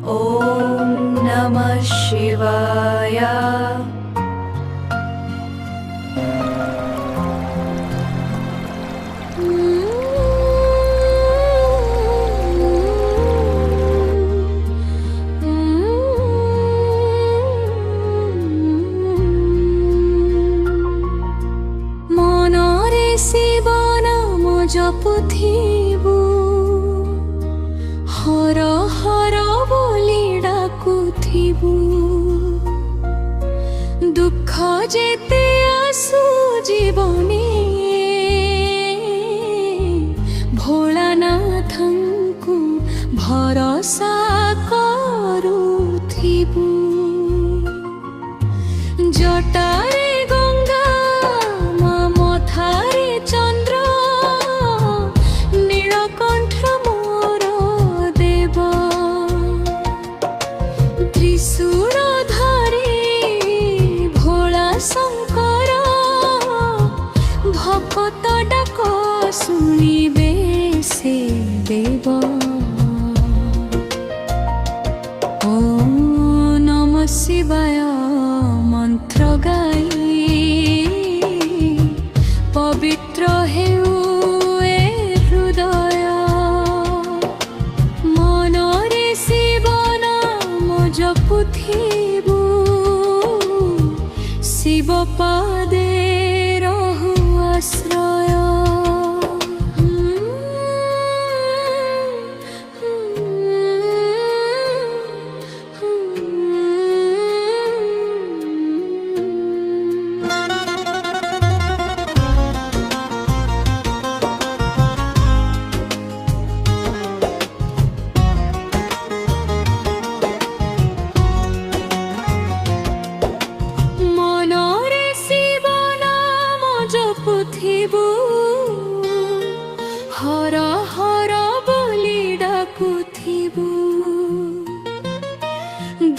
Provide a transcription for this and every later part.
ॐ नमः शिवाय। মনরে শিব নাম জপুথিবু, হর হর বলি ডাকুথিবু। দুঃখ যেতে আসু জীবনে, ভোলানাথଙ୍କୁ ভরসা କରୁଥିବୁ। জটারে গঙ্গা মা, মথারে চন্দ্র, নীলকণ্ঠ মোর দেব। ত্রিশূল ধরে ভোলা শঙ্কর, ভকত ডাক শুনিবে সে দেব। ওম নমঃ শিবায় মন্ত্র গাই, পবিত্র হেউ এ হৃদয়। মনরে শিব নাম জপুথিবু, শিব পাদে রহু আশ্রয়। মনরে শিব নাম জপুথিবু, হর হর বলি ডাকুথিবু।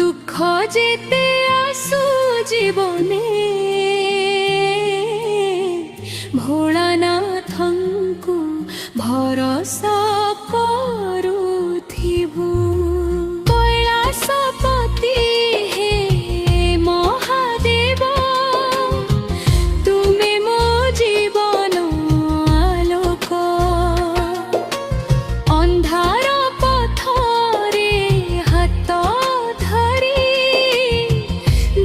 দুঃখ যেতে আসু জীবনে, ভোলানাথଙ୍କୁ ভরসা କରୁଥିବୁ। কৈলাসপতি হে মহাদেব, তুমি ମୋ জীবন আলোক। ଅନ୍ଧାର ପଥରେ ହାତ ଧରି,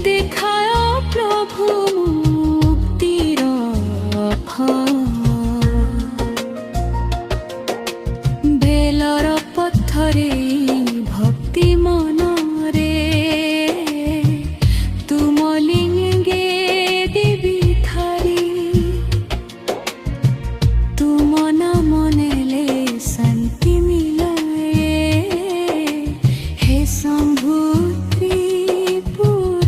ଦେଖାଅ ପ୍ରଭୁ ମୁକ୍ତିର ଫଳ। ବେଲର ପଥରେ ଭକ୍ତି ମନରେ, ତୁମ লিঙ্গে দেবী থারি। তুম নাম নেলে শান্তি মিলে, হে শম্ভু ত্রিপুরারি।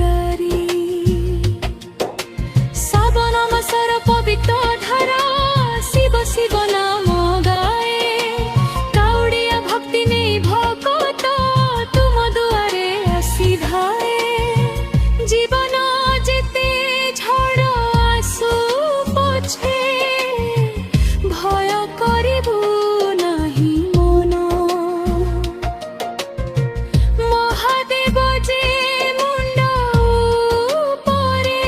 শ্রাবণ মাসর পবিত্র ধারা, শিব শিব নাম গায়ে। কাউড়িয়া ভক্তি নেই ভকত, তুম দুয়ারে আসি ধায়ে। জীবন যেতে ঝড় আসু পছে, ভয় করিবু নাহি মন। মহাদেব যে মুন্ড উপরে,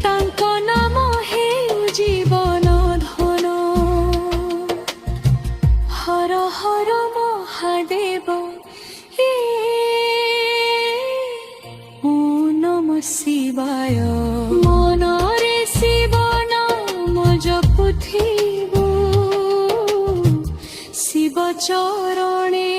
তাঙ্ক নাম হেউ জীবন ধন। হর হর মহাদেব হে, ওম নমঃ শিবায়। মনরে শিব নাম জপুথিবু, শিব চরণে